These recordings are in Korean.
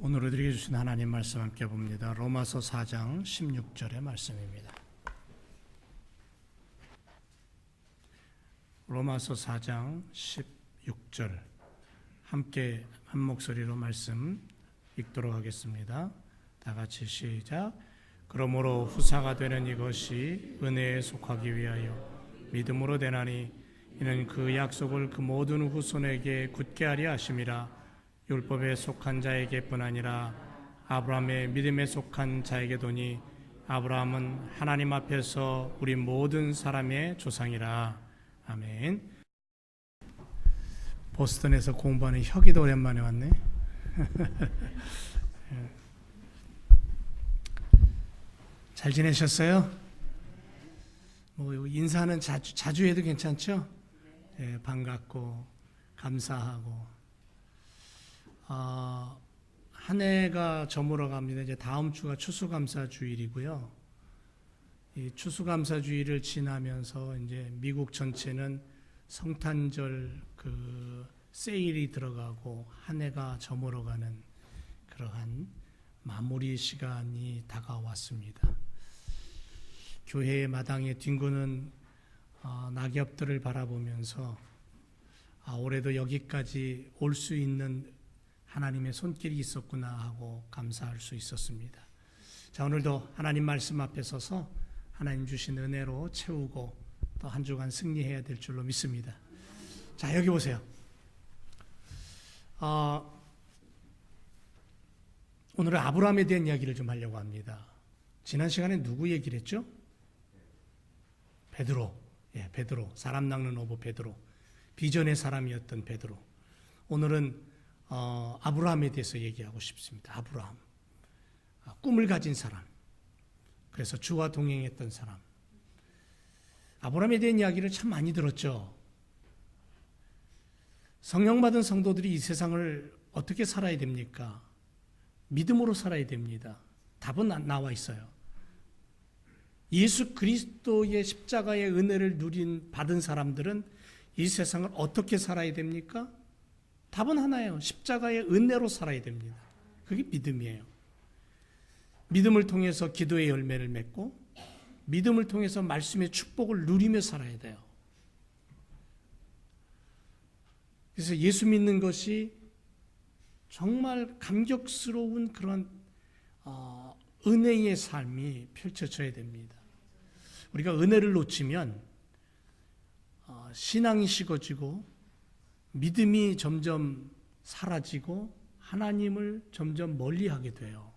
오늘 우리에게 주신 하나님 말씀 함께 봅니다. 로마서 4장 16절의 말씀입니다. 로마서 4장 16절 함께 한 목소리로 말씀 읽도록 하겠습니다. 다 같이 시작. 그러므로 후사가 되는 이것이 은혜에 속하기 위하여 믿음으로 되나니 이는 그 약속을 그 모든 후손에게 굳게 하려 하심이라. 율법에 속한 자에게뿐 아니라 아브라함의 믿음에 속한 자에게도니 아브라함은 하나님 앞에서 우리 모든 사람의 조상이라. 아멘. 보스턴에서 공부하는 혁이도 오랜만에 왔네. 잘 지내셨어요? 뭐 인사는 자주 해도 괜찮죠? 예, 반갑고 감사하고. 한 해가 저물어 갑니다. 이제 다음 주가 추수감사주일이고요. 이 추수감사주일을 지나면서 이제 미국 전체는 성탄절 그 세일이 들어가고 한 해가 저물어가는 그러한 마무리 시간이 다가왔습니다. 교회의 마당에 뒹구는 낙엽들을 바라보면서 올해도 여기까지 올 수 있는 하나님의 손길이 있었구나 하고 감사할 수 있었습니다. 자, 오늘도 하나님 말씀 앞에 서서 하나님 주신 은혜로 채우고 또 한 주간 승리해야 될 줄로 믿습니다. 자, 여기 보세요. 오늘은 아브라함에 대한 이야기를 좀 하려고 합니다. 지난 시간에 누구 얘기를 했죠? 베드로. 예, 베드로. 사람 낚는 어부 베드로. 비전의 사람이었던 베드로. 오늘은 아브라함에 대해서 얘기하고 싶습니다. 아브라함. 꿈을 가진 사람. 그래서 주와 동행했던 사람. 아브라함에 대한 이야기를 참 많이 들었죠. 성령 받은 성도들이 이 세상을 어떻게 살아야 됩니까? 믿음으로 살아야 됩니다. 답은 나와 있어요. 예수 그리스도의 십자가의 은혜를 받은 사람들은 이 세상을 어떻게 살아야 됩니까? 답은 하나예요. 십자가의 은혜로 살아야 됩니다. 그게 믿음이에요. 믿음을 통해서 기도의 열매를 맺고 믿음을 통해서 말씀의 축복을 누리며 살아야 돼요. 그래서 예수 믿는 것이 정말 감격스러운 그런 은혜의 삶이 펼쳐져야 됩니다. 우리가 은혜를 놓치면 신앙이 식어지고 믿음이 점점 사라지고 하나님을 점점 멀리하게 돼요.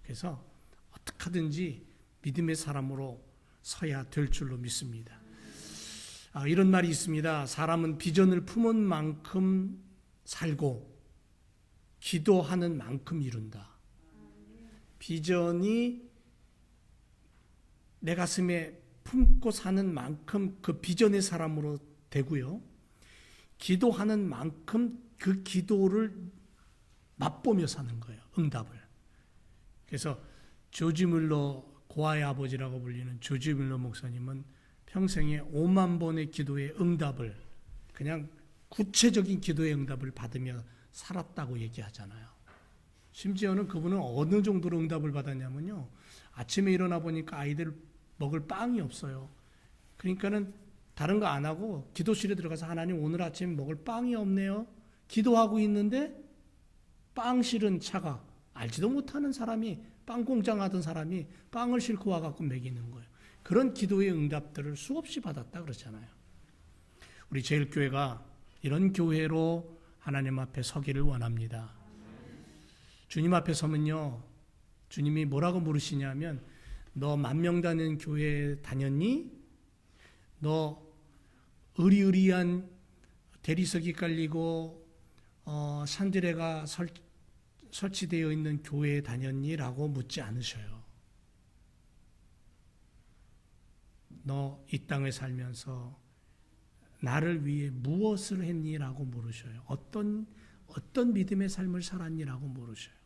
그래서 어떻게 하든지 믿음의 사람으로 서야 될 줄로 믿습니다. 이런 말이 있습니다. 사람은 비전을 품은 만큼 살고 기도하는 만큼 이룬다. 비전이 내 가슴에 품고 사는 만큼 그 비전의 사람으로 되고요. 기도하는 만큼 그 기도를 맛보며 사는 거예요. 응답을. 그래서 조지 뮬러, 고아의 아버지라고 불리는 조지 뮬러 목사님은 평생에 5만 번의 기도의 응답을, 그냥 구체적인 기도의 응답을 받으며 살았다고 얘기하잖아요. 심지어는 그분은 어느 정도로 응답을 받았냐면요. 아침에 일어나 보니까 아이들 먹을 빵이 없어요. 그러니까는 다른 거 안 하고 기도실에 들어가서 하나님 오늘 아침 먹을 빵이 없네요. 기도하고 있는데 빵 실은 차가 알지도 못하는 사람이 빵 공장 하던 사람이 빵을 싣고 와갖고 먹이는 거예요. 그런 기도의 응답들을 수없이 받았다 그러잖아요. 우리 제일교회가 이런 교회로 하나님 앞에 서기를 원합니다. 주님 앞에 서면요. 주님이 뭐라고 물으시냐면 너 10,000명 다니는 교회 다녔니? 너 의리의리한 대리석이 깔리고 샨드레가 설치되어 있는 교회에 다녔니? 라고 묻지 않으셔요. 너 이 땅에 살면서 나를 위해 무엇을 했니? 라고 물으셔요. 어떤 믿음의 삶을 살았니? 라고 물으셔요.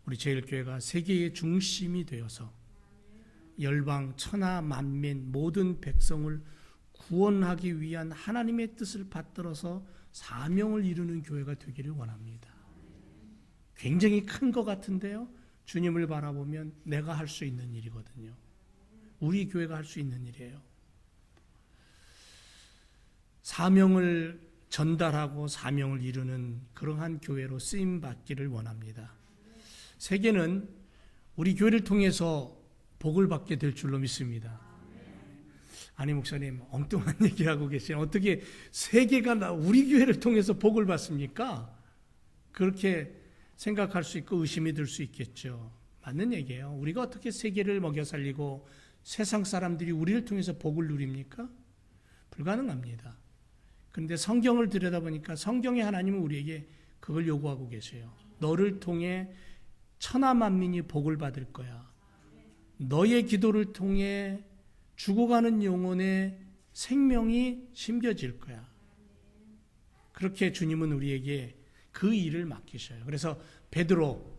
우리 제일교회가 세계의 중심이 되어서 열방, 천하, 만민, 모든 백성을 구원하기 위한 하나님의 뜻을 받들어서 사명을 이루는 교회가 되기를 원합니다. 굉장히 큰 것 같은데요. 주님을 바라보면 내가 할 수 있는 일이거든요. 우리 교회가 할 수 있는 일이에요. 사명을 전달하고 사명을 이루는 그러한 교회로 쓰임 받기를 원합니다. 세계는 우리 교회를 통해서 복을 받게 될 줄로 믿습니다. 아니 목사님 엉뚱한 얘기하고 계시네요. 어떻게 세계가 우리 교회를 통해서 복을 받습니까? 그렇게 생각할 수 있고 의심이 들 수 있겠죠. 맞는 얘기예요. 우리가 어떻게 세계를 먹여 살리고 세상 사람들이 우리를 통해서 복을 누립니까? 불가능합니다. 그런데 성경을 들여다보니까 성경의 하나님은 우리에게 그걸 요구하고 계세요. 너를 통해 천하 만민이 복을 받을 거야. 너의 기도를 통해 죽어가는 영혼의 생명이 심겨질 거야. 그렇게 주님은 우리에게 그 일을 맡기셔요. 그래서 베드로,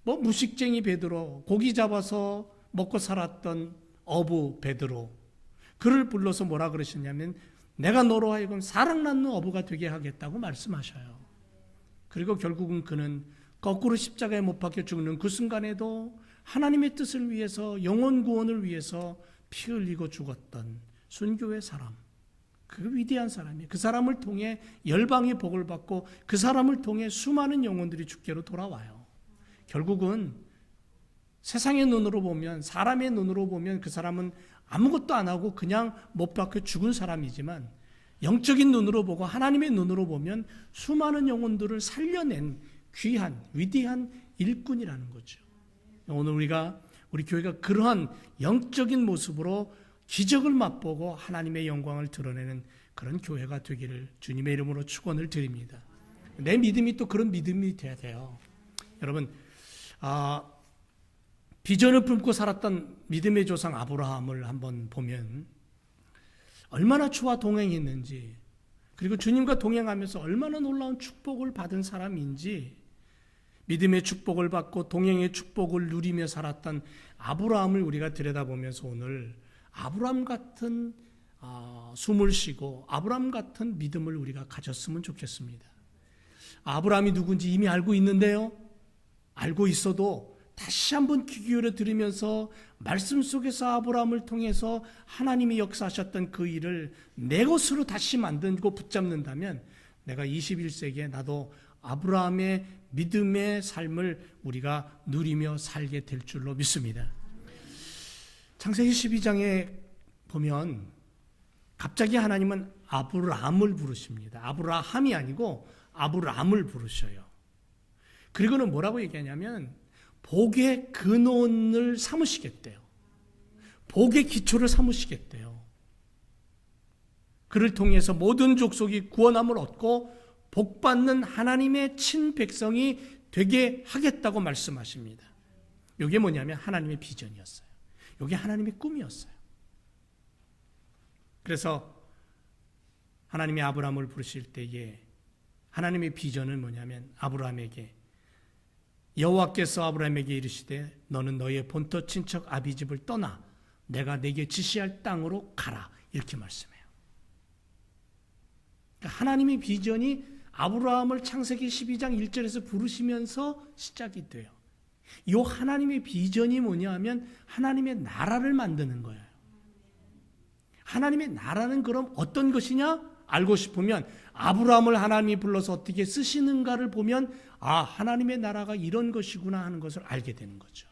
무식쟁이 베드로, 고기 잡아서 먹고 살았던 어부 베드로, 그를 불러서 뭐라 그러셨냐면 내가 너로 하여금 사랑 낳는 어부가 되게 하겠다고 말씀하셔요. 그리고 결국은 그는 거꾸로 십자가에 못 박혀 죽는 그 순간에도 하나님의 뜻을 위해서 영혼 구원을 위해서 피 흘리고 죽었던 순교의 사람, 그 위대한 사람이 그 사람을 통해 열방이 복을 받고 그 사람을 통해 수많은 영혼들이 주께로 돌아와요. 결국은 세상의 눈으로 보면, 사람의 눈으로 보면 그 사람은 아무것도 안 하고 그냥 못 박혀 죽은 사람이지만 영적인 눈으로 보고 하나님의 눈으로 보면 수많은 영혼들을 살려낸 귀한 위대한 일꾼이라는 거죠. 오늘 우리 교회가 그러한 영적인 모습으로 기적을 맛보고 하나님의 영광을 드러내는 그런 교회가 되기를 주님의 이름으로 축원을 드립니다. 내 믿음이 또 그런 믿음이 돼야 돼요. 여러분, 비전을 품고 살았던 믿음의 조상 아브라함을 한번 보면 얼마나 주와 동행했는지, 그리고 주님과 동행하면서 얼마나 놀라운 축복을 받은 사람인지, 믿음의 축복을 받고 동행의 축복을 누리며 살았던 아브라함을 우리가 들여다보면서 오늘 아브라함 같은 숨을 쉬고 아브라함 같은 믿음을 우리가 가졌으면 좋겠습니다. 아브라함이 누군지 이미 알고 있는데요, 알고 있어도 다시 한번 귀 기울여 들으면서 말씀 속에서 아브라함을 통해서 하나님이 역사하셨던 그 일을 내 것으로 다시 만들고 붙잡는다면 내가 21세기에 나도 아브라함의 믿음의 삶을 우리가 누리며 살게 될 줄로 믿습니다. 창세기 12장에 보면 갑자기 하나님은 아브라함을 부르십니다. 아브라함이 아니고 아브라함을 부르셔요. 그리고는 뭐라고 얘기하냐면 복의 근원을 삼으시겠대요. 복의 기초를 삼으시겠대요. 그를 통해서 모든 족속이 구원함을 얻고 복받는 하나님의 친백성이 되게 하겠다고 말씀하십니다. 이게 뭐냐면 하나님의 비전이었어요. 이게 하나님의 꿈이었어요. 그래서 하나님이 아브라함을 부르실 때에 하나님의 비전은 뭐냐면 아브라함에게 여호와께서 아브라함에게 이르시되 너는 너의 본토 친척 아비집을 떠나 내가 내게 지시할 땅으로 가라, 이렇게 말씀해요. 그러니까 하나님의 비전이 아브라함을 창세기 12장 1절에서 부르시면서 시작이 돼요. 이 하나님의 비전이 뭐냐 하면 하나님의 나라를 만드는 거예요. 하나님의 나라는 그럼 어떤 것이냐? 알고 싶으면 아브라함을 하나님이 불러서 어떻게 쓰시는가를 보면 하나님의 나라가 이런 것이구나 하는 것을 알게 되는 거죠.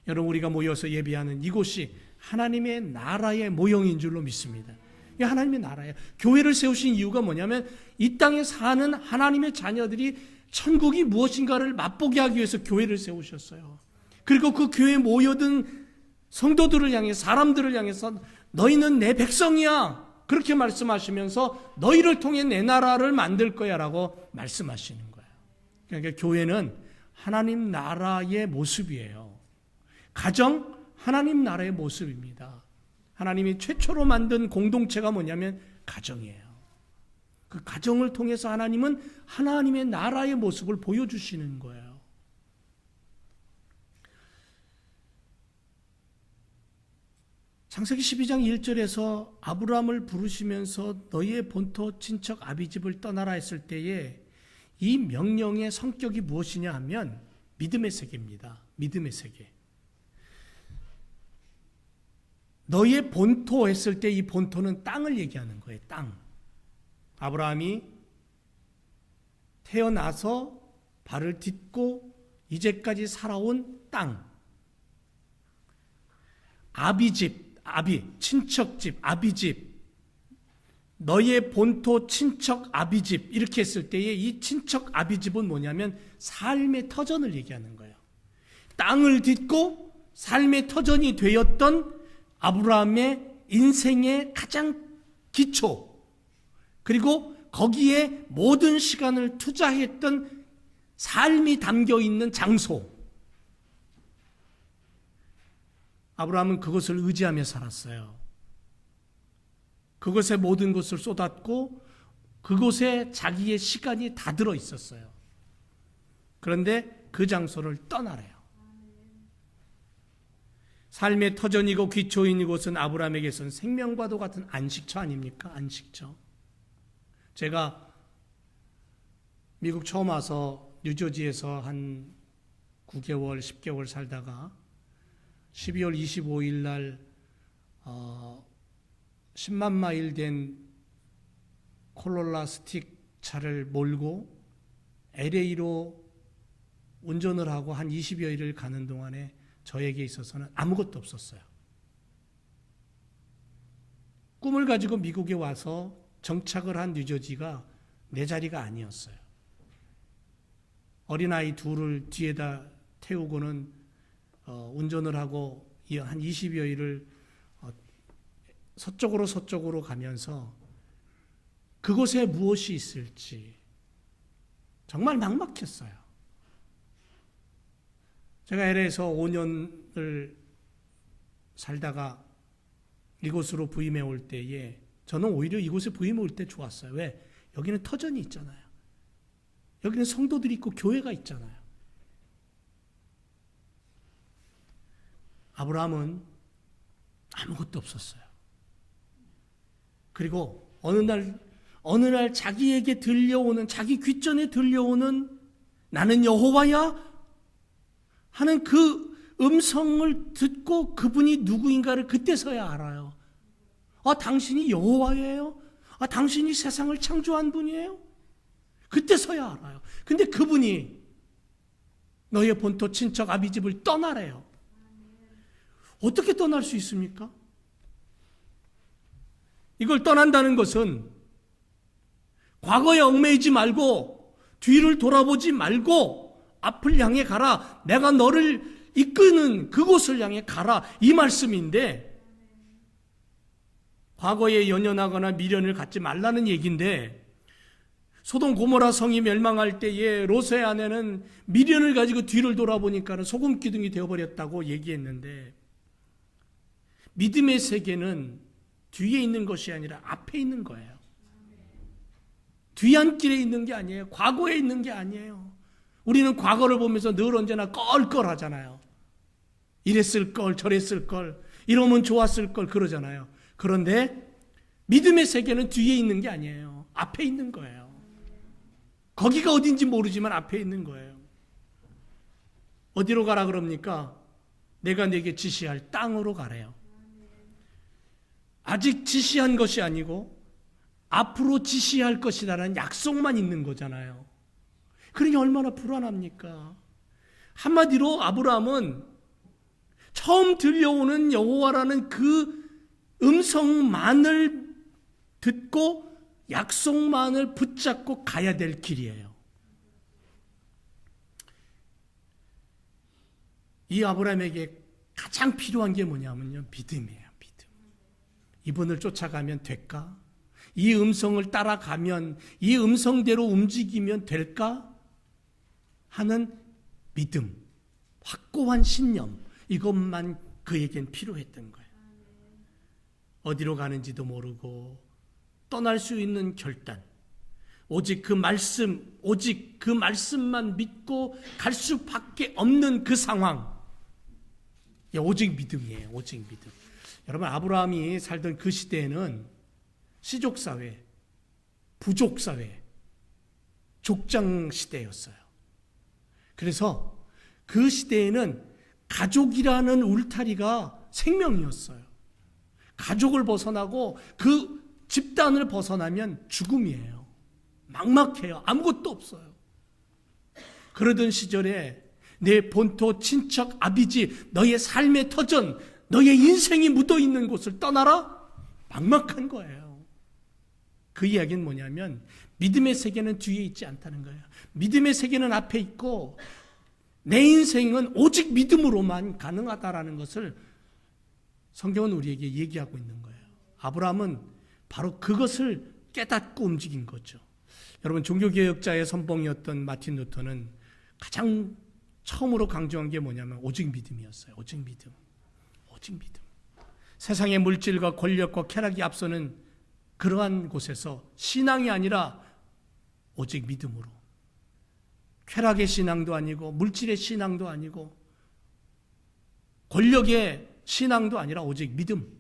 여러분, 우리가 모여서 예배하는 이곳이 하나님의 나라의 모형인 줄로 믿습니다. 이게 하나님의 나라예요. 교회를 세우신 이유가 뭐냐면 이 땅에 사는 하나님의 자녀들이 천국이 무엇인가를 맛보게 하기 위해서 교회를 세우셨어요. 그리고 그 교회에 모여든 성도들을 향해, 사람들을 향해서 너희는 내 백성이야, 그렇게 말씀하시면서 너희를 통해 내 나라를 만들 거야 라고 말씀하시는 거예요. 그러니까 교회는 하나님 나라의 모습이에요. 가정, 하나님 나라의 모습입니다. 하나님이 최초로 만든 공동체가 뭐냐면 가정이에요. 그 가정을 통해서 하나님은 하나님의 나라의 모습을 보여주시는 거예요. 창세기 12장 1절에서 아브라함을 부르시면서 너희의 본토 친척 아비집을 떠나라 했을 때에 이 명령의 성격이 무엇이냐 하면 믿음의 세계입니다. 믿음의 세계. 너의 본토 했을 때 이 본토는 땅을 얘기하는 거예요. 땅. 아브라함이 태어나서 발을 딛고 이제까지 살아온 땅. 아비집, 친척집, 아비집. 너의 본토 친척 아비집 이렇게 했을 때에 이 친척 아비집은 뭐냐면 삶의 터전을 얘기하는 거예요. 땅을 딛고 삶의 터전이 되었던 아브라함의 인생의 가장 기초, 그리고 거기에 모든 시간을 투자했던 삶이 담겨 있는 장소. 아브라함은 그것을 의지하며 살았어요. 그것에 모든 것을 쏟았고 그곳에 자기의 시간이 다 들어 있었어요. 그런데 그 장소를 떠나래요. 삶의 터전이고 기초인 이곳은 아브라함에게서는 생명과도 같은 안식처 아닙니까? 안식처. 제가 미국 처음 와서 뉴저지에서 한 9개월, 10개월 살다가 12월 25일 날 10만 마일 된 콜로라 스틱 차를 몰고 LA로 운전을 하고 한 20여일을 가는 동안에 저에게 있어서는 아무것도 없었어요. 꿈을 가지고 미국에 와서 정착을 한 뉴저지가 내 자리가 아니었어요. 어린아이 둘을 뒤에다 태우고는 운전을 하고 한 20여일을 서쪽으로 가면서 그곳에 무엇이 있을지 정말 막막했어요. 제가 LA에서 5년을 살다가 이곳으로 부임해 올 때에 저는 오히려 이곳에 부임해 올 때 좋았어요. 왜? 여기는 터전이 있잖아요. 여기는 성도들이 있고 교회가 있잖아요. 아브라함은 아무것도 없었어요. 그리고 어느 날 자기에게 들려오는, 자기 귓전에 들려오는 나는 여호와야 하는 그 음성을 듣고 그분이 누구인가를 그때서야 알아요. 당신이 여호와예요? 당신이 세상을 창조한 분이에요? 그때서야 알아요. 근데 그분이 너의 본토 친척 아비집을 떠나래요. 어떻게 떠날 수 있습니까? 이걸 떠난다는 것은 과거에 얽매이지 말고 뒤를 돌아보지 말고 앞을 향해 가라. 내가 너를 이끄는 그곳을 향해 가라. 이 말씀인데 과거에 연연하거나 미련을 갖지 말라는 얘기인데 소돔 고모라 성이 멸망할 때에 롯의 아내는 미련을 가지고 뒤를 돌아보니까 소금 기둥이 되어버렸다고 얘기했는데 믿음의 세계는 뒤에 있는 것이 아니라 앞에 있는 거예요. 뒤안길에 있는 게 아니에요. 과거에 있는 게 아니에요. 우리는 과거를 보면서 늘 언제나 껄껄하잖아요. 이랬을 걸, 저랬을 걸, 이러면 좋았을 걸 그러잖아요. 그런데 믿음의 세계는 뒤에 있는 게 아니에요. 앞에 있는 거예요. 거기가 어딘지 모르지만 앞에 있는 거예요. 어디로 가라 그럽니까? 내가 네게 지시할 땅으로 가래요. 아직 지시한 것이 아니고 앞으로 지시할 것이라는 약속만 있는 거잖아요. 그러니 얼마나 불안합니까? 한마디로 아브라함은 처음 들려오는 여호와라는 그 음성만을 듣고 약속만을 붙잡고 가야 될 길이에요. 이 아브라함에게 가장 필요한 게 뭐냐면요, 믿음이에요. 믿음. 이분을 쫓아가면 될까? 이 음성을 따라가면, 이 음성대로 움직이면 될까? 하는 믿음, 확고한 신념, 이것만 그에겐 필요했던 거예요. 어디로 가는지도 모르고 떠날 수 있는 결단, 오직 그 말씀만 믿고 갈 수밖에 없는 그 상황, 오직 믿음이에요. 오직 믿음. 여러분, 아브라함이 살던 그 시대에는 시족사회, 부족사회, 족장 시대였어요. 그래서 그 시대에는 가족이라는 울타리가 생명이었어요. 가족을 벗어나고 그 집단을 벗어나면 죽음이에요. 막막해요. 아무것도 없어요. 그러던 시절에 내 본토, 친척, 아비지, 너의 삶의 터전, 너의 인생이 묻어있는 곳을 떠나라? 막막한 거예요. 그 이야기는 뭐냐면 믿음의 세계는 뒤에 있지 않다는 거예요. 믿음의 세계는 앞에 있고 내 인생은 오직 믿음으로만 가능하다라는 것을 성경은 우리에게 얘기하고 있는 거예요. 아브라함은 바로 그것을 깨닫고 움직인 거죠. 여러분, 종교개혁자의 선봉이었던 마틴 루터는 가장 처음으로 강조한 게 뭐냐면 오직 믿음이었어요. 오직 믿음. 오직 믿음. 세상의 물질과 권력과 쾌락이 앞서는 그러한 곳에서 신앙이 아니라 오직 믿음으로. 쾌락의 신앙도 아니고 물질의 신앙도 아니고 권력의 신앙도 아니라 오직 믿음.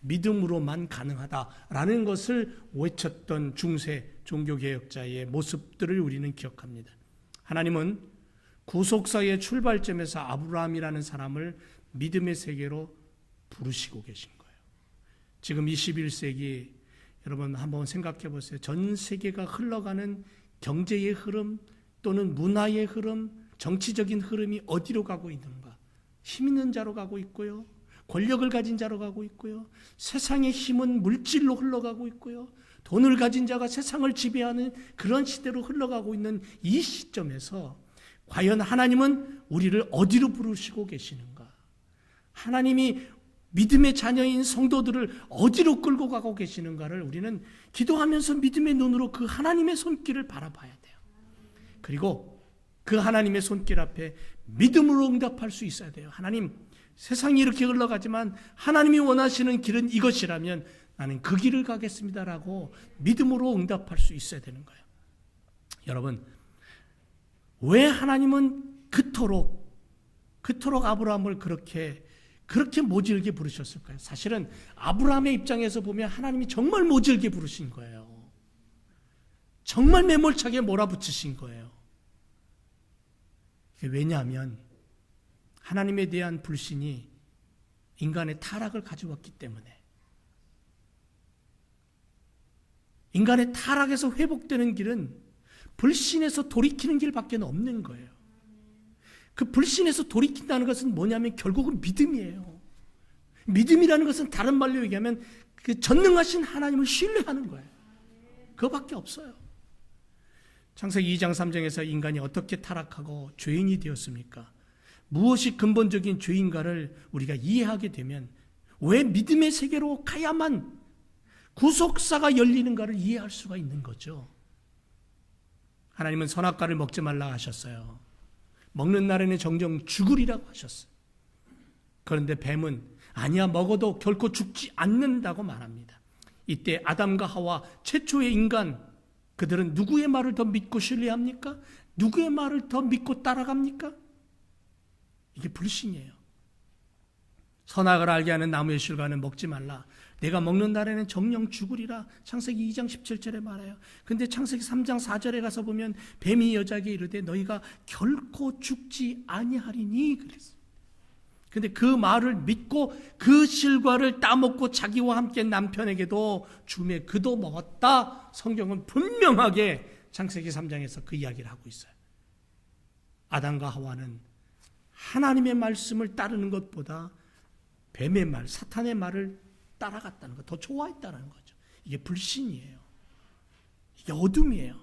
믿음으로만 가능하다라는 것을 외쳤던 중세 종교개혁자의 모습들을 우리는 기억합니다. 하나님은 구속사의 출발점에서 아브라함이라는 사람을 믿음의 세계로 부르시고 계신 거예요. 지금 21세기 여러분 한번 생각해 보세요. 전 세계가 흘러가는 경제의 흐름 또는 문화의 흐름, 정치적인 흐름이 어디로 가고 있는가? 힘 있는 자로 가고 있고요. 권력을 가진 자로 가고 있고요. 세상의 힘은 물질로 흘러가고 있고요. 돈을 가진 자가 세상을 지배하는 그런 시대로 흘러가고 있는 이 시점에서 과연 하나님은 우리를 어디로 부르시고 계시는가? 하나님이 믿음의 자녀인 성도들을 어디로 끌고 가고 계시는가를 우리는 기도하면서 믿음의 눈으로 그 하나님의 손길을 바라봐야 돼요. 그리고 그 하나님의 손길 앞에 믿음으로 응답할 수 있어야 돼요. 하나님, 세상이 이렇게 흘러가지만 하나님이 원하시는 길은 이것이라면 나는 그 길을 가겠습니다라고 믿음으로 응답할 수 있어야 되는 거예요. 여러분, 왜 하나님은 그토록 아브라함을 그렇게 모질게 부르셨을까요? 사실은 아브라함의 입장에서 보면 하나님이 정말 모질게 부르신 거예요. 정말 매몰차게 몰아붙이신 거예요. 왜냐하면 하나님에 대한 불신이 인간의 타락을 가져왔기 때문에, 인간의 타락에서 회복되는 길은 불신에서 돌이키는 길밖에 없는 거예요. 그 불신에서 돌이킨다는 것은 뭐냐면 결국은 믿음이에요. 믿음이라는 것은 다른 말로 얘기하면 그 전능하신 하나님을 신뢰하는 거예요. 그거밖에 없어요. 창세기 2장 3장에서 인간이 어떻게 타락하고 죄인이 되었습니까? 무엇이 근본적인 죄인가를 우리가 이해하게 되면 왜 믿음의 세계로 가야만 구속사가 열리는가를 이해할 수가 있는 거죠. 하나님은 선악과를 먹지 말라 하셨어요. 먹는 날에는 정녕 죽으리라고 하셨어요. 그런데 뱀은 아니야, 먹어도 결코 죽지 않는다고 말합니다. 이때 아담과 하와 최초의 인간, 그들은 누구의 말을 더 믿고 신뢰합니까? 누구의 말을 더 믿고 따라갑니까? 이게 불신이에요. 선악을 알게 하는 나무의 실과는 먹지 말라. 내가 먹는 날에는 정녕 죽으리라. 창세기 2장 17절에 말해요. 근데 창세기 3장 4절에 가서 보면 뱀이 여자에게 이르되 너희가 결코 죽지 아니하리니 그랬어요. 근데 그 말을 믿고 그 실과를 따먹고 자기와 함께 남편에게도 주매 그도 먹었다. 성경은 분명하게 창세기 3장에서 그 이야기를 하고 있어요. 아담과 하와는 하나님의 말씀을 따르는 것보다 뱀의 말, 사탄의 말을 따라갔다는 것, 더 좋아했다는 거죠. 이게 불신이에요. 이게 어둠이에요.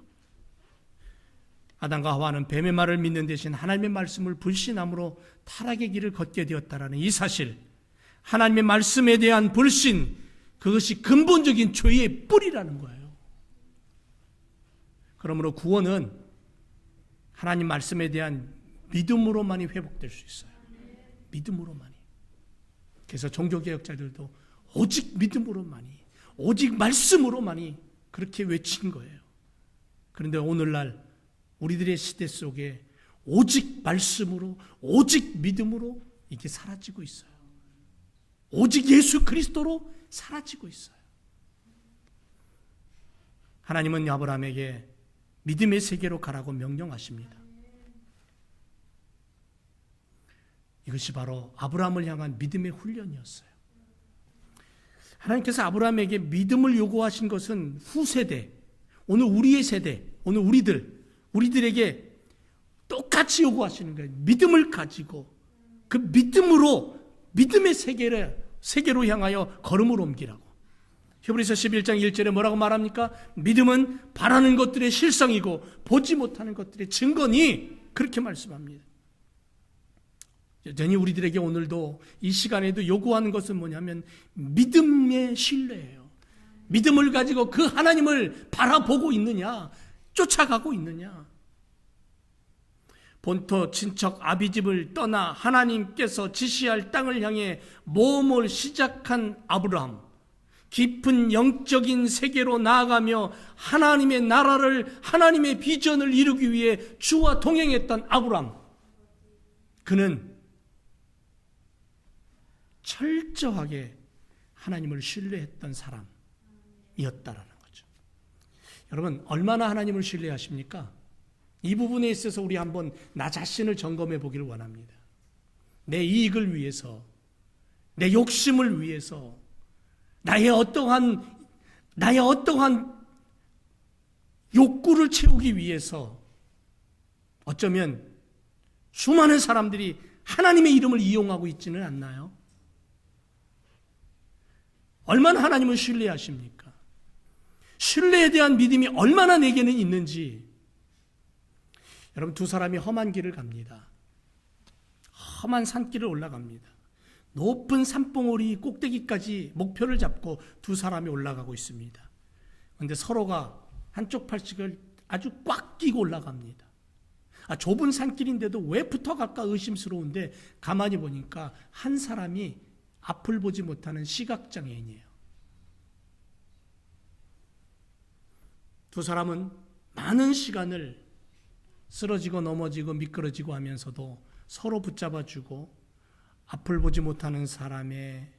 아담과 하와는 뱀의 말을 믿는 대신 하나님의 말씀을 불신함으로 타락의 길을 걷게 되었다라는 이 사실, 하나님의 말씀에 대한 불신, 그것이 근본적인 죄의 뿌리라는 거예요. 그러므로 구원은 하나님 말씀에 대한 믿음으로만이 회복될 수 있어요. 믿음으로만이. 그래서 종교개혁자들도 오직 믿음으로만이, 오직 말씀으로만이 그렇게 외친 거예요. 그런데 오늘날 우리들의 시대 속에 오직 말씀으로, 오직 믿음으로 이게 사라지고 있어요. 오직 예수 그리스도로 사라지고 있어요. 하나님은 아브라함에게 믿음의 세계로 가라고 명령하십니다. 이것이 바로 아브라함을 향한 믿음의 훈련이었어요. 하나님께서 아브라함에게 믿음을 요구하신 것은 후세대, 오늘 우리의 세대, 오늘 우리들에게 똑같이 요구하시는 거예요. 믿음을 가지고 그 믿음으로 믿음의 세계로 향하여 걸음을 옮기라고. 히브리서 11장 1절에 뭐라고 말합니까? 믿음은 바라는 것들의 실상이고 보지 못하는 것들의 증거니, 그렇게 말씀합니다. 여전히 우리들에게 오늘도 이 시간에도 요구하는 것은 뭐냐면 믿음의 신뢰예요. 믿음을 가지고 그 하나님을 바라보고 있느냐, 쫓아가고 있느냐. 본토 친척 아비집을 떠나 하나님께서 지시할 땅을 향해 모험을 시작한 아브라함, 깊은 영적인 세계로 나아가며 하나님의 나라를, 하나님의 비전을 이루기 위해 주와 동행했던 아브라함, 그는 철저하게 하나님을 신뢰했던 사람이었다라는 거죠. 여러분, 얼마나 하나님을 신뢰하십니까? 이 부분에 있어서 우리 한번 나 자신을 점검해 보기를 원합니다. 내 이익을 위해서, 내 욕심을 위해서, 나의 어떠한 욕구를 채우기 위해서 어쩌면 수많은 사람들이 하나님의 이름을 이용하고 있지는 않나요? 얼마나 하나님을 신뢰하십니까? 신뢰에 대한 믿음이 얼마나 내게는 있는지. 여러분, 두 사람이 험한 길을 갑니다. 험한 산길을 올라갑니다. 높은 산봉우리 꼭대기까지 목표를 잡고 두 사람이 올라가고 있습니다. 그런데 서로가 한쪽 팔씩을 아주 꽉 끼고 올라갑니다. 좁은 산길인데도 왜 붙어갈까 의심스러운데 가만히 보니까 한 사람이 앞을 보지 못하는 시각장애인이에요. 두 사람은 많은 시간을 쓰러지고 넘어지고 미끄러지고 하면서도 서로 붙잡아주고 앞을 보지 못하는 사람의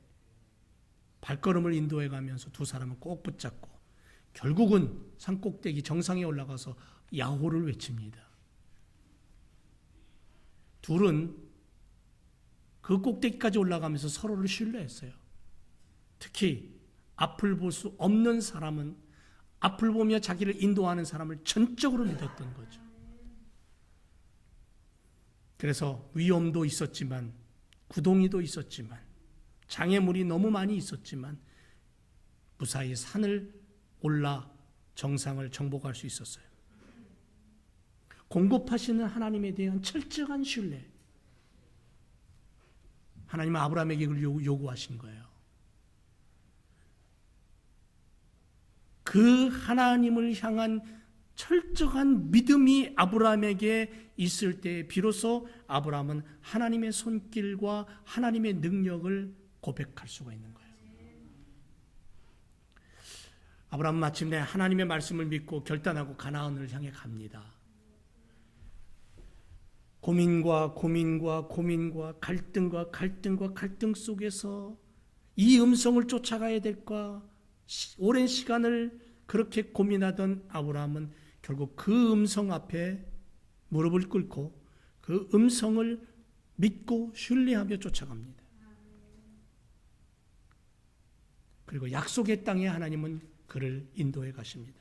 발걸음을 인도해 가면서 두 사람은 꼭 붙잡고 결국은 산꼭대기 정상에 올라가서 야호를 외칩니다. 둘은 그 꼭대기까지 올라가면서 서로를 신뢰했어요. 특히 앞을 볼 수 없는 사람은 앞을 보며 자기를 인도하는 사람을 전적으로 믿었던 거죠. 그래서 위험도 있었지만, 구덩이도 있었지만, 장애물이 너무 많이 있었지만 무사히 산을 올라 정상을 정복할 수 있었어요. 공급하시는 하나님에 대한 철저한 신뢰. 하나님은 아브라함에게 그걸 요구하신 거예요. 그 하나님을 향한 철저한 믿음이 아브라함에게 있을 때 비로소 아브라함은 하나님의 손길과 하나님의 능력을 고백할 수가 있는 거예요. 아브라함은 마침내 하나님의 말씀을 믿고 결단하고 가나안을 향해 갑니다. 고민과 갈등 속에서 이 음성을 쫓아가야 될까 오랜 시간을 그렇게 고민하던 아브라함은 결국 그 음성 앞에 무릎을 꿇고 그 음성을 믿고 신뢰하며 쫓아갑니다. 그리고 약속의 땅에 하나님은 그를 인도해 가십니다.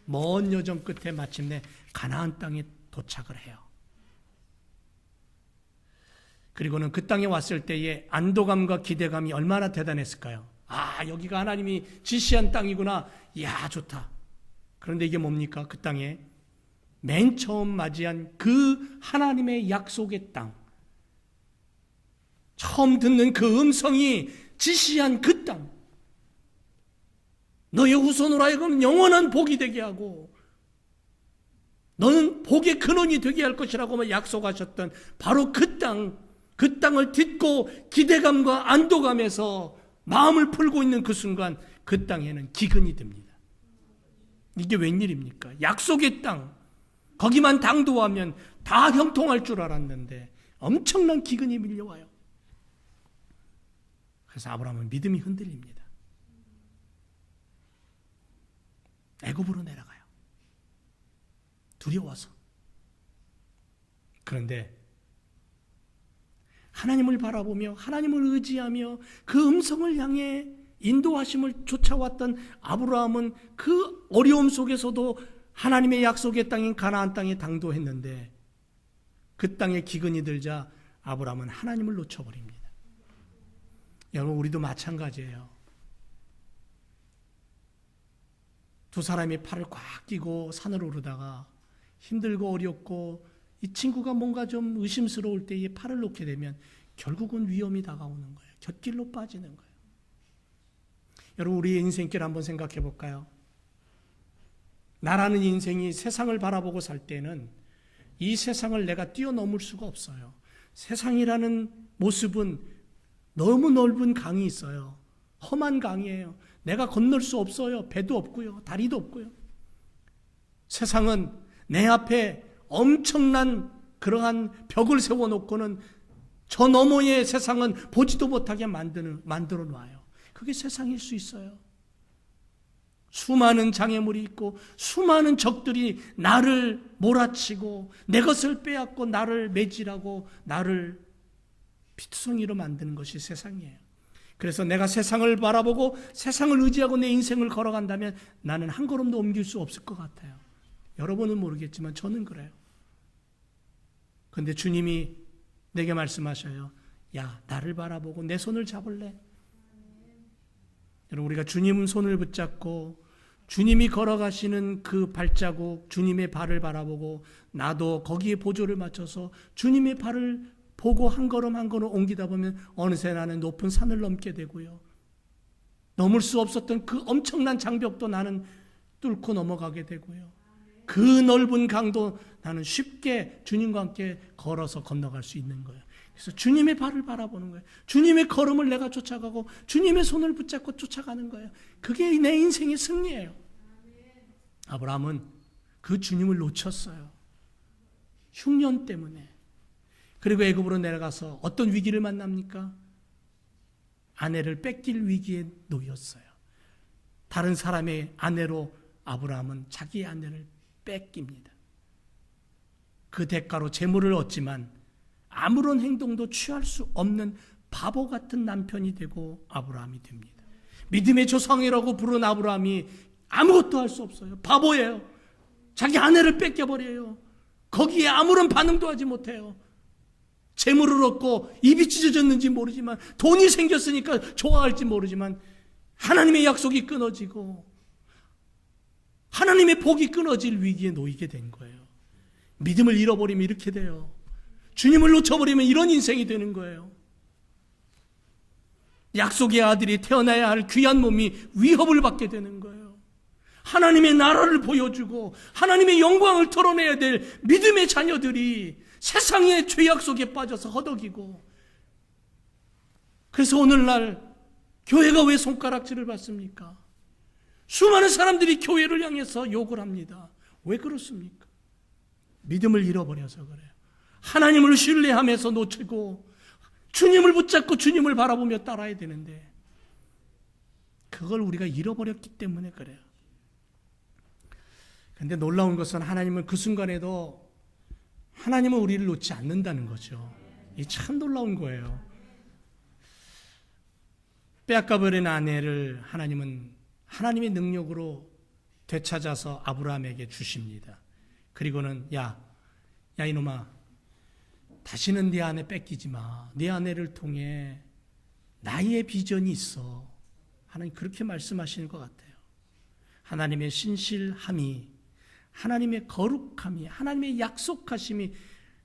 먼 여정 끝에 마침내 가나안 땅에 도착을 해요. 그리고는 그 땅에 왔을 때의 안도감과 기대감이 얼마나 대단했을까요? 여기가 하나님이 지시한 땅이구나. 이야, 좋다. 그런데 이게 뭡니까? 그 땅에 맨 처음 맞이한 그 하나님의 약속의 땅, 처음 듣는 그 음성이 지시한 그 땅, 너의 후손으로 하여금 영원한 복이 되게 하고 너는 복의 근원이 되게 할 것이라고 약속하셨던 바로 그 땅, 그 땅을 딛고 기대감과 안도감에서 마음을 풀고 있는 그 순간 그 땅에는 기근이 듭니다. 이게 웬일입니까? 약속의 땅, 거기만 당도하면 다 형통할 줄 알았는데 엄청난 기근이 밀려와요. 그래서 아브라함은 믿음이 흔들립니다. 애굽으로 내려가요. 두려워서. 그런데 하나님을 바라보며 하나님을 의지하며 그 음성을 향해 인도하심을 쫓아왔던 아브라함은 그 어려움 속에서도 하나님의 약속의 땅인 가나안 땅에 당도했는데 그 땅에 기근이 들자 아브라함은 하나님을 놓쳐버립니다. 여러분, 우리도 마찬가지예요. 두 사람이 팔을 꽉 끼고 산을 오르다가 힘들고 어렵고 이 친구가 뭔가 좀 의심스러울 때에 팔을 놓게 되면 결국은 위험이 다가오는 거예요. 곁길로 빠지는 거예요. 여러분, 우리의 인생길 한번 생각해 볼까요? 나라는 인생이 세상을 바라보고 살 때는 이 세상을 내가 뛰어넘을 수가 없어요. 세상이라는 모습은 너무 넓은 강이 있어요. 험한 강이에요. 내가 건널 수 없어요. 배도 없고요. 다리도 없고요. 세상은 내 앞에 엄청난 그러한 벽을 세워놓고는 저 너머의 세상은 보지도 못하게 만들어 놔요. 그게 세상일 수 있어요. 수많은 장애물이 있고 수많은 적들이 나를 몰아치고 내 것을 빼앗고 나를 매질하고 나를 피투성이로 만드는 것이 세상이에요. 그래서 내가 세상을 바라보고 세상을 의지하고 내 인생을 걸어간다면 나는 한 걸음도 옮길 수 없을 것 같아요. 여러분은 모르겠지만 저는 그래요. 그런데 주님이 내게 말씀하셔요. 야, 나를 바라보고 내 손을 잡을래? 여러분, 우리가 주님 손을 붙잡고 주님이 걸어가시는 그 발자국, 주님의 발을 바라보고 나도 거기에 보조를 맞춰서 주님의 발을 보고 한 걸음 한 걸음 옮기다 보면 어느새 나는 높은 산을 넘게 되고요. 넘을 수 없었던 그 엄청난 장벽도 나는 뚫고 넘어가게 되고요. 그 넓은 강도 나는 쉽게 주님과 함께 걸어서 건너갈 수 있는 거예요. 그래서 주님의 발을 바라보는 거예요. 주님의 걸음을 내가 쫓아가고 주님의 손을 붙잡고 쫓아가는 거예요. 그게 내 인생의 승리예요. 아브라함은 그 주님을 놓쳤어요. 흉년 때문에. 그리고 애굽으로 내려가서 어떤 위기를 만납니까? 아내를 뺏길 위기에 놓였어요. 다른 사람의 아내로 아브라함은 자기의 아내를 뺏깁니다. 그 대가로 재물을 얻지만 아무런 행동도 취할 수 없는 바보 같은 남편이 되고 아브라함이 됩니다. 믿음의 조상이라고 부른 아브라함이 아무것도 할 수 없어요. 바보예요. 자기 아내를 뺏겨버려요. 거기에 아무런 반응도 하지 못해요. 재물을 얻고 입이 찢어졌는지 모르지만 돈이 생겼으니까 좋아할지 모르지만 하나님의 약속이 끊어지고 하나님의 복이 끊어질 위기에 놓이게 된 거예요. 믿음을 잃어버리면 이렇게 돼요. 주님을 놓쳐버리면 이런 인생이 되는 거예요. 약속의 아들이 태어나야 할 귀한 몸이 위협을 받게 되는 거예요. 하나님의 나라를 보여주고 하나님의 영광을 털어내야 될 믿음의 자녀들이 세상의 죄악 속에 빠져서 허덕이고, 그래서 오늘날 교회가 왜 손가락질을 받습니까? 수많은 사람들이 교회를 향해서 욕을 합니다. 왜 그렇습니까? 믿음을 잃어버려서 그래요. 하나님을 신뢰하면서 놓치고 주님을 붙잡고 주님을 바라보며 따라야 되는데 그걸 우리가 잃어버렸기 때문에 그래요. 그런데 놀라운 것은 하나님은 그 순간에도 하나님은 우리를 놓지 않는다는 거죠. 이 참 놀라운 거예요. 빼앗가버린 아내를 하나님은 하나님의 능력으로 되찾아서 아브라함에게 주십니다. 그리고는 야 이놈아, 다시는 네 아내 뺏기지 마. 네 아내를 통해 나의 비전이 있어. 하나님 그렇게 말씀하시는 것 같아요. 하나님의 신실함이, 하나님의 거룩함이, 하나님의 약속하심이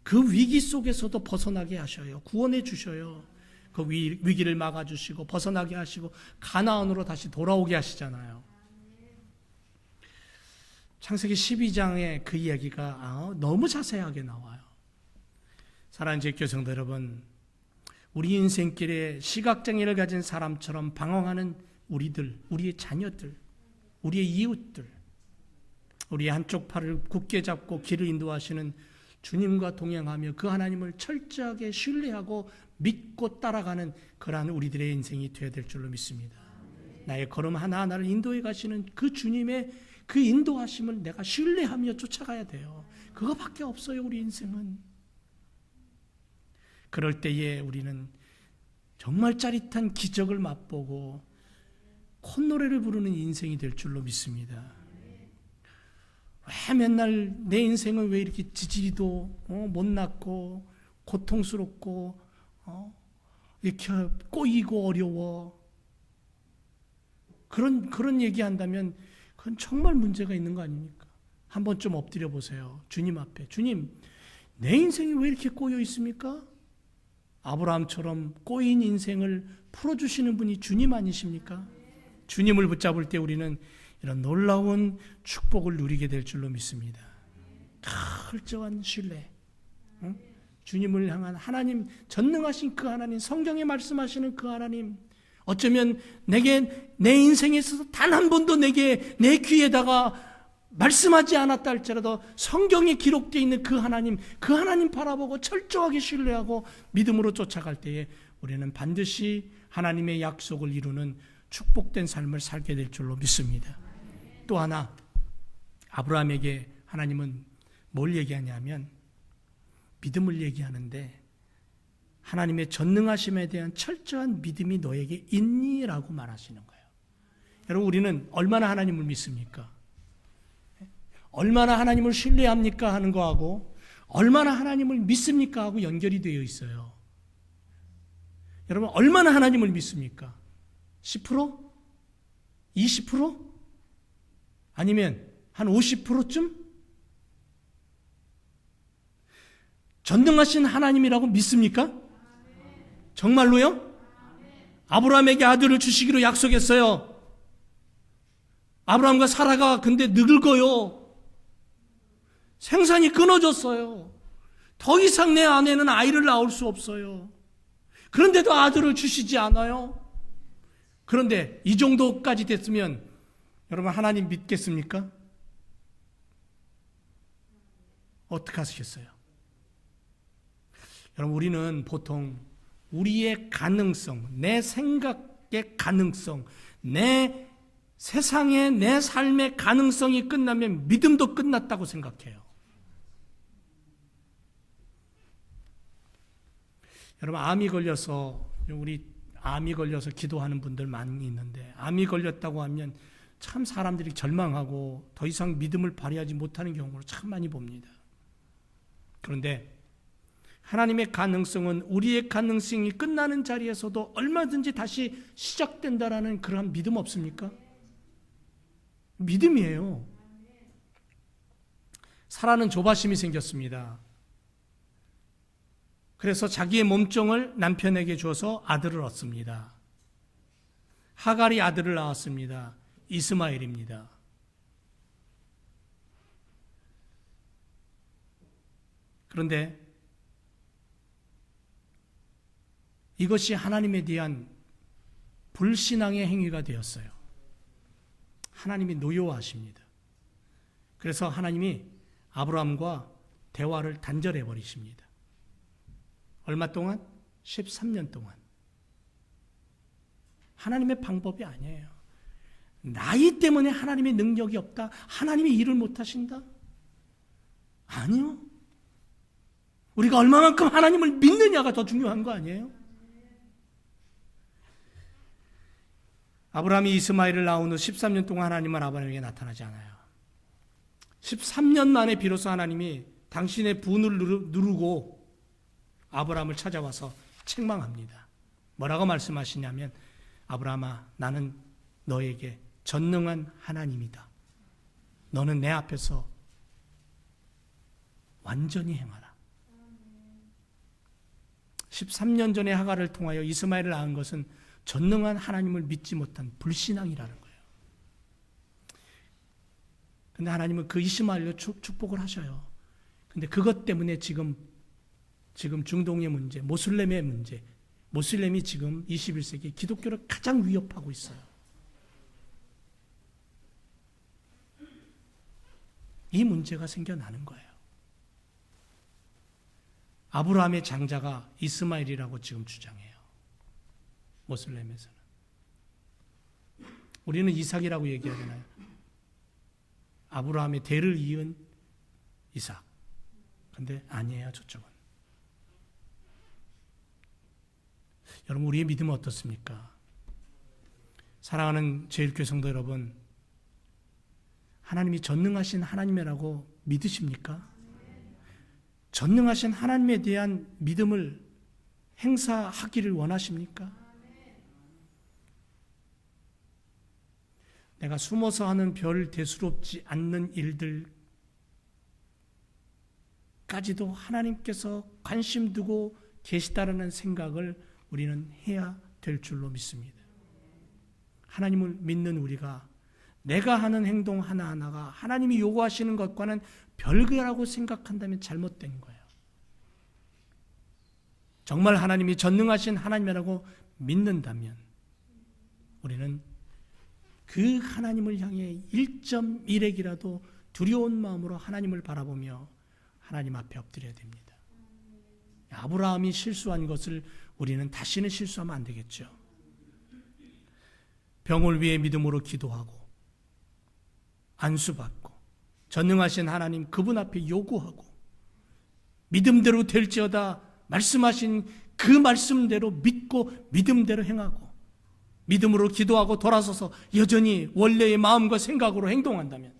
그 위기 속에서도 벗어나게 하셔요. 구원해 주셔요. 그 위기를 막아주시고 벗어나게 하시고 가나안으로 다시 돌아오게 하시잖아요. 창세기 12장에 그 이야기가 너무 자세하게 나와요. 사랑하는 제 교성들 여러분, 우리 인생길에 시각장애를 가진 사람처럼 방황하는 우리들, 우리의 자녀들, 우리의 이웃들, 우리의 한쪽 팔을 굳게 잡고 길을 인도하시는 주님과 동행하며 그 하나님을 철저하게 신뢰하고 믿고 따라가는 그러한 우리들의 인생이 되어야 될 줄로 믿습니다. 나의 걸음 하나하나를 인도해 가시는 그 주님의 그 인도하심을 내가 신뢰하며 쫓아가야 돼요. 그거밖에 없어요, 우리 인생은. 그럴 때에 우리는 정말 짜릿한 기적을 맛보고 콧노래를 부르는 인생이 될 줄로 믿습니다. 왜 맨날 내 인생은 왜 이렇게 지지리도 못났고 고통스럽고 이렇게 꼬이고 어려워. 그런 얘기한다면 그건 정말 문제가 있는 거 아닙니까? 한번 좀 엎드려 보세요. 주님 앞에. 주님, 내 인생이 왜 이렇게 꼬여 있습니까? 아브라함처럼 꼬인 인생을 풀어주시는 분이 주님 아니십니까? 주님을 붙잡을 때 우리는 이런 놀라운 축복을 누리게 될 줄로 믿습니다. 철저한 신뢰. 주님을 향한 하나님, 전능하신 그 하나님, 성경에 말씀하시는 그 하나님, 어쩌면 내게 내 인생에 있어서 단 한 번도 내게 내 귀에다가 말씀하지 않았다 할지라도 성경에 기록되어 있는 그 하나님 바라보고 철저하게 신뢰하고 믿음으로 쫓아갈 때에 우리는 반드시 하나님의 약속을 이루는 축복된 삶을 살게 될 줄로 믿습니다. 또 하나, 아브라함에게 하나님은 뭘 얘기하냐면 믿음을 얘기하는데 하나님의 전능하심에 대한 철저한 믿음이 너에게 있니? 라고 말하시는 거예요. 여러분, 우리는 얼마나 하나님을 믿습니까? 얼마나 하나님을 신뢰합니까? 하는 거하고 얼마나 하나님을 믿습니까? 하고 연결이 되어 있어요. 여러분, 얼마나 하나님을 믿습니까? 10%? 20%? 아니면 한 50%쯤? 전능하신 하나님이라고 믿습니까? 정말로요? 아브라함에게 아들을 주시기로 약속했어요. 아브라함과 사라가 근데 늙어요. 생산이 끊어졌어요. 더 이상 내 아내는 아이를 낳을 수 없어요. 그런데도 아들을 주시지 않아요. 그런데 이 정도까지 됐으면 여러분, 하나님 믿겠습니까? 어떻게 하시겠어요? 여러분, 우리는 보통 우리의 가능성, 내 생각의 가능성, 내 세상의 내 삶의 가능성이 끝나면 믿음도 끝났다고 생각해요. 여러분, 암이 걸려서 기도하는 분들 많이 있는데, 암이 걸렸다고 하면 참 사람들이 절망하고 더 이상 믿음을 발휘하지 못하는 경우를 참 많이 봅니다. 그런데 하나님의 가능성은 우리의 가능성이 끝나는 자리에서도 얼마든지 다시 시작된다라는 그러한 믿음 없습니까? 믿음이에요. 사라는 조바심이 생겼습니다. 그래서 자기의 몸종을 남편에게 줘서 아들을 얻습니다. 하갈이 아들을 낳았습니다. 이스마엘입니다. 그런데 이것이 하나님에 대한 불신앙의 행위가 되었어요. 하나님이 노여워하십니다. 그래서 하나님이 아브라함과 대화를 단절해 버리십니다. 얼마 동안? 13년 동안. 하나님의 방법이 아니에요. 나이 때문에 하나님의 능력이 없다? 하나님이 일을 못하신다? 아니요. 우리가 얼마만큼 하나님을 믿느냐가 더 중요한 거 아니에요? 아브라함이 이스마엘을 낳은 후 13년 동안 하나님은 아브라함에게 나타나지 않아요. 13년 만에 비로소 하나님이 당신의 분을 누르고 아브라함을 찾아와서 책망합니다. 뭐라고 말씀하시냐면, 아브라함아, 나는 너에게 전능한 하나님이다. 너는 내 앞에서 완전히 행하라. 13년 전에 하갈을 통하여 이스마엘을 낳은 것은 전능한 하나님을 믿지 못한 불신앙이라는 거예요. 근데 하나님은 그 이스마엘로 축복을 하셔요. 근데 그것 때문에 지금 중동의 문제, 모슬렘의 문제, 모슬렘이 지금 21세기 기독교를 가장 위협하고 있어요. 이 문제가 생겨나는 거예요. 아브라함의 장자가 이스마엘이라고 지금 주장해요. 모슬렘에서는. 우리는 이삭이라고 얘기하잖아요. 아브라함의 대를 이은 이삭. 근데 아니에요, 저쪽은. 여러분, 우리의 믿음은 어떻습니까? 사랑하는 제1교회 성도 여러분, 하나님이 전능하신 하나님이라고 믿으십니까? 전능하신 하나님에 대한 믿음을 행사하기를 원하십니까? 내가 숨어서 하는 별 대수롭지 않는 일들까지도 하나님께서 관심 두고 계시다라는 생각을 우리는 해야 될 줄로 믿습니다. 하나님을 믿는 우리가 내가 하는 행동 하나하나가 하나님이 요구하시는 것과는 별개라고 생각한다면 잘못된 거예요. 정말 하나님이 전능하신 하나님이라고 믿는다면 우리는 그 하나님을 향해 1.1핵이라도 두려운 마음으로 하나님을 바라보며 하나님 앞에 엎드려야 됩니다. 아브라함이 실수한 것을 우리는 다시는 실수하면 안 되겠죠. 병을 위해 믿음으로 기도하고 안수받고 전능하신 하나님 그분 앞에 요구하고 믿음대로 될지어다 말씀하신 그 말씀대로 믿고 믿음대로 행하고 믿음으로 기도하고 돌아서서 여전히 원래의 마음과 생각으로 행동한다면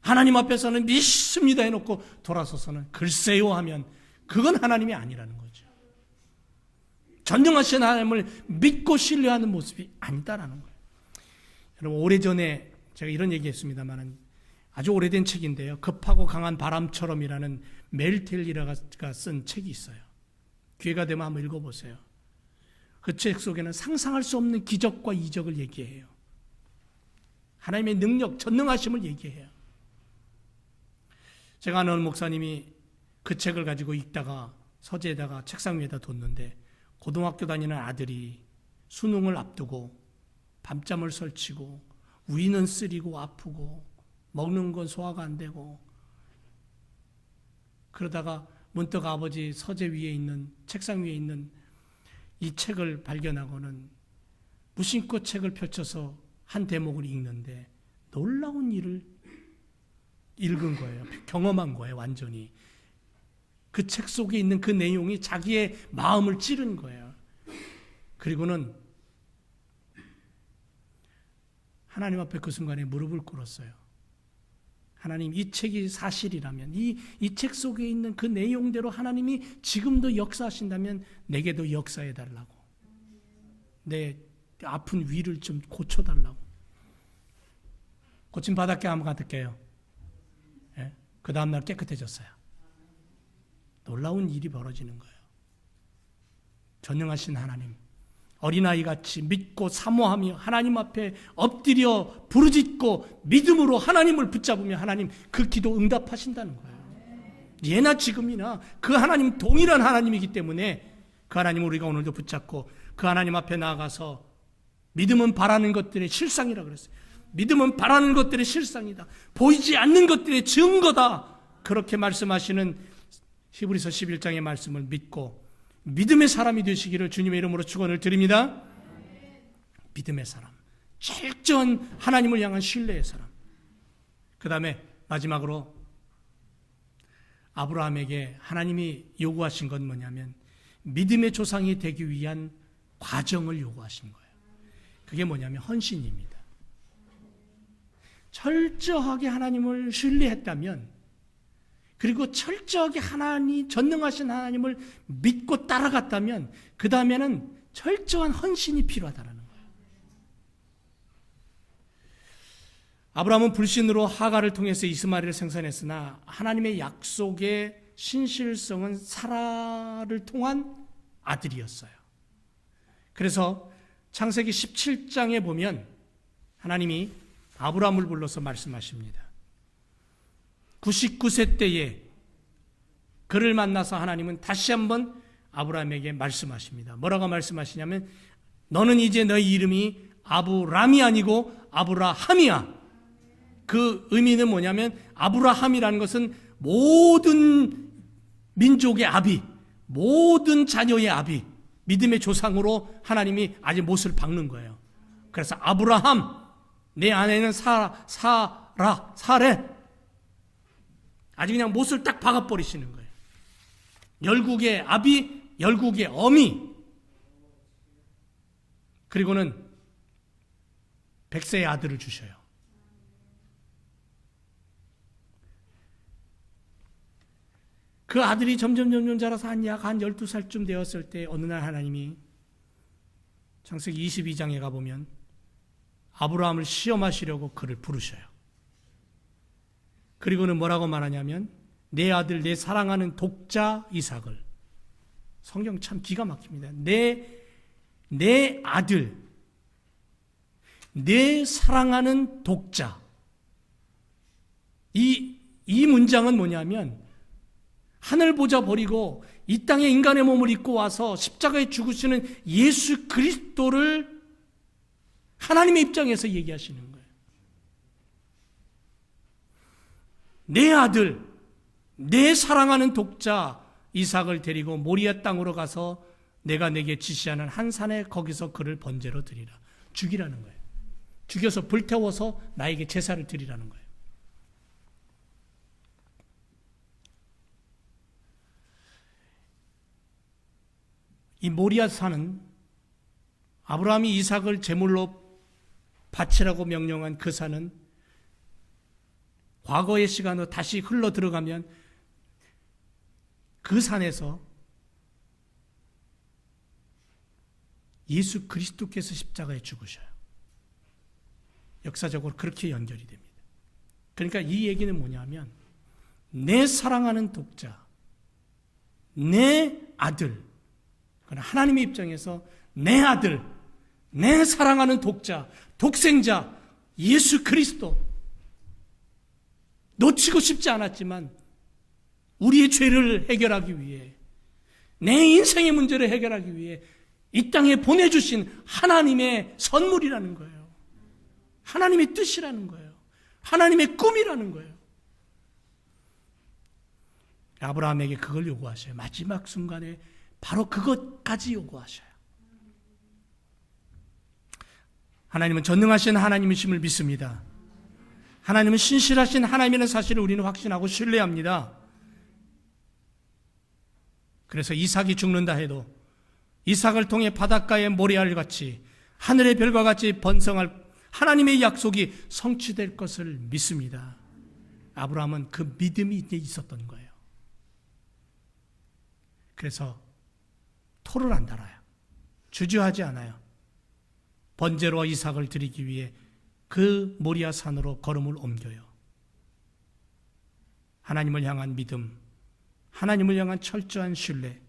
하나님 앞에서는 믿습니다 해놓고 돌아서서는 글쎄요 하면 그건 하나님이 아니라는 거죠. 전능하신 하나님을 믿고 신뢰하는 모습이 아니다라는 거예요. 여러분, 오래전에 제가 이런 얘기했습니다만 아주 오래된 책인데요. 급하고 강한 바람처럼이라는 멜 텔리라가 쓴 책이 있어요. 기회가 되면 한번 읽어보세요. 그 책 속에는 상상할 수 없는 기적과 이적을 얘기해요. 하나님의 능력, 전능하심을 얘기해요. 제가 아는 목사님이 그 책을 가지고 읽다가 서재에다가 책상 위에다 뒀는데 고등학교 다니는 아들이 수능을 앞두고 밤잠을 설치고 위는 쓰리고 아프고 먹는 건 소화가 안 되고 그러다가 문득 아버지 서재 위에 있는 책상 위에 있는 이 책을 발견하고는 무심코 책을 펼쳐서 한 대목을 읽는데 놀라운 일을 읽은 거예요. 경험한 거예요. 완전히. 그 책 속에 있는 그 내용이 자기의 마음을 찌른 거예요. 그리고는 하나님 앞에 그 순간에 무릎을 꿇었어요. 하나님, 이 책이 사실이라면 이 책 속에 있는 그 내용대로 하나님이 지금도 역사하신다면 내게도 역사해 달라고. 내 아픈 위를 좀 고쳐달라고. 고침 바닷가 한번 가득해요. 예? 그 다음날 깨끗해졌어요. 놀라운 일이 벌어지는 거예요. 전능하신 하나님, 어린아이같이 믿고 사모하며 하나님 앞에 엎드려 부르짖고 믿음으로 하나님을 붙잡으며 하나님 그 기도 응답하신다는 거예요. 예나 지금이나 그 하나님 동일한 하나님이기 때문에 그 하나님을 우리가 오늘도 붙잡고 그 하나님 앞에 나아가서 믿음은 바라는 것들의 실상이라 그랬어요. 믿음은 바라는 것들의 실상이다. 보이지 않는 것들의 증거다. 그렇게 말씀하시는 히브리서 11장의 말씀을 믿고 믿음의 사람이 되시기를 주님의 이름으로 축원을 드립니다. 믿음의 사람, 철저한 하나님을 향한 신뢰의 사람. 그 다음에 마지막으로 아브라함에게 하나님이 요구하신 건 뭐냐면 믿음의 조상이 되기 위한 과정을 요구하신 거예요. 그게 뭐냐면 헌신입니다. 철저하게 하나님을 신뢰했다면, 그리고 철저하게 하나님, 전능하신 하나님을 믿고 따라갔다면 그 다음에는 철저한 헌신이 필요하다는 거예요. 아브라함은 불신으로 하갈을 통해서 이스마엘을 생산했으나 하나님의 약속의 신실성은 사라를 통한 아들이었어요. 그래서 창세기 17장에 보면 하나님이 아브라함을 불러서 말씀하십니다. 99세 때에 그를 만나서 하나님은 다시 한번 아브라함에게 말씀하십니다. 뭐라고 말씀하시냐면 너는 이제 너희 이름이 아브람이 아니고 아브라함이야. 그 의미는 뭐냐면 아브라함이라는 것은 모든 민족의 아비, 모든 자녀의 아비, 믿음의 조상으로 하나님이 아직 못을 박는 거예요. 그래서 아브라함, 내 아내는 사레, 아주 그냥 못을 딱 박아버리시는 거예요. 열국의 아비, 열국의 어미, 그리고는 100세의 아들을 주셔요. 그 아들이 점점 자라서 약 한 12살쯤 되었을 때 어느 날 하나님이 창세기 22장에 가보면 아브라함을 시험하시려고 그를 부르셔요. 그리고는 뭐라고 말하냐면 내 아들, 내 사랑하는 독자 이삭을, 성경 참 기가 막힙니다. 내 아들, 내 사랑하는 독자. 이 문장은 뭐냐면 하늘 보자 버리고 이 땅에 인간의 몸을 입고 와서 십자가에 죽으시는 예수 그리스도를 하나님의 입장에서 얘기하시는 거예요. 내 아들, 내 사랑하는 독자 이삭을 데리고 모리아 땅으로 가서 내가 내게 지시하는 한 산에 거기서 그를 번제로 드리라. 죽이라는 거예요. 죽여서 불태워서 나에게 제사를 드리라는 거예요. 이 모리아 산은 아브라함이 이삭을 제물로 바치라고 명령한 그 산은 과거의 시간으로 다시 흘러 들어가면 그 산에서 예수 그리스도께서 십자가에 죽으셔요. 역사적으로 그렇게 연결이 됩니다. 그러니까 이 얘기는 뭐냐면 내 사랑하는 독자, 내 아들, 하나님의 입장에서 내 아들, 내 사랑하는 독자, 독생자 예수 그리스도, 놓치고 싶지 않았지만 우리의 죄를 해결하기 위해, 내 인생의 문제를 해결하기 위해 이 땅에 보내주신 하나님의 선물이라는 거예요. 하나님의 뜻이라는 거예요. 하나님의 꿈이라는 거예요. 아브라함에게 그걸 요구하셔요. 마지막 순간에 바로 그것까지 요구하셔요. 하나님은 전능하신 하나님이심을 믿습니다. 하나님은 신실하신 하나님이라는 사실을 우리는 확신하고 신뢰합니다. 그래서 이삭이 죽는다 해도 이삭을 통해 바닷가의 모래알 같이 하늘의 별과 같이 번성할 하나님의 약속이 성취될 것을 믿습니다. 아브라함은 그 믿음이 이제 있었던 거예요. 그래서 토를 안 달아요. 주저하지 않아요. 번제로 이삭을 드리기 위해 그 모리아 산으로 걸음을 옮겨요. 하나님을 향한 믿음, 하나님을 향한 철저한 신뢰,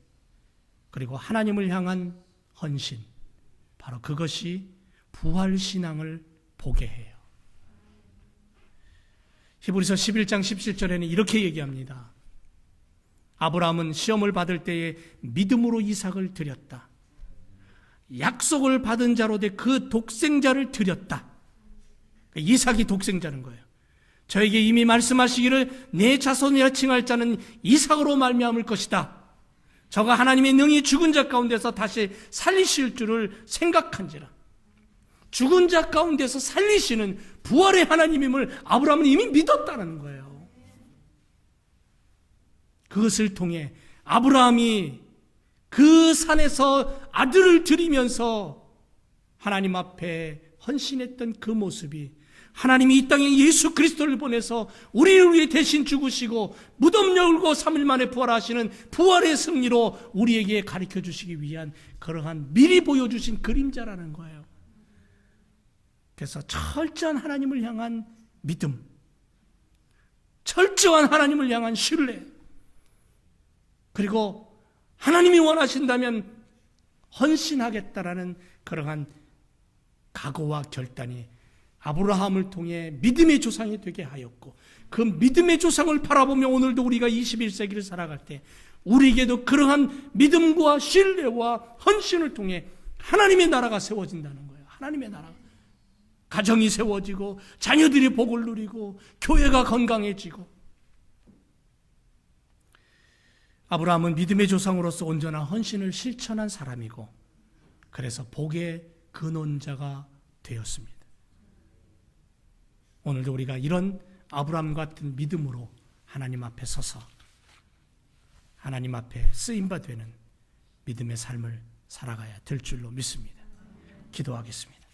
그리고 하나님을 향한 헌신, 바로 그것이 부활신앙을 보게 해요. 히브리서 11장 17절에는 이렇게 얘기합니다. 아브라함은 시험을 받을 때에 믿음으로 이삭을 드렸다. 약속을 받은 자로 돼 그 독생자를 드렸다. 이삭이 독생자는 거예요. 저에게 이미 말씀하시기를 내 자손이라 칭할 자는 이삭으로 말미암을 것이다. 저가 하나님의 능히 죽은 자 가운데서 다시 살리실 줄을 생각한지라. 죽은 자 가운데서 살리시는 부활의 하나님임을 아브라함은 이미 믿었다는 거예요. 그것을 통해 아브라함이 그 산에서 아들을 드리면서 하나님 앞에 헌신했던 그 모습이 하나님이 이 땅에 예수 그리스도를 보내서 우리를 위해 대신 죽으시고 무덤 열고 3일 만에 부활하시는 부활의 승리로 우리에게 가르쳐 주시기 위한 그러한 미리 보여주신 그림자라는 거예요. 그래서 철저한 하나님을 향한 믿음, 철저한 하나님을 향한 신뢰, 그리고 하나님이 원하신다면 헌신하겠다라는 그러한 각오와 결단이 아브라함을 통해 믿음의 조상이 되게 하였고, 그 믿음의 조상을 바라보며 오늘도 우리가 21세기를 살아갈 때 우리에게도 그러한 믿음과 신뢰와 헌신을 통해 하나님의 나라가 세워진다는 거예요. 하나님의 나라, 가정이 세워지고 자녀들이 복을 누리고 교회가 건강해지고. 아브라함은 믿음의 조상으로서 온전한 헌신을 실천한 사람이고, 그래서 복의 근원자가 되었습니다. 오늘도 우리가 이런 아브라함 같은 믿음으로 하나님 앞에 서서 하나님 앞에 쓰임받는 믿음의 삶을 살아가야 될 줄로 믿습니다. 기도하겠습니다.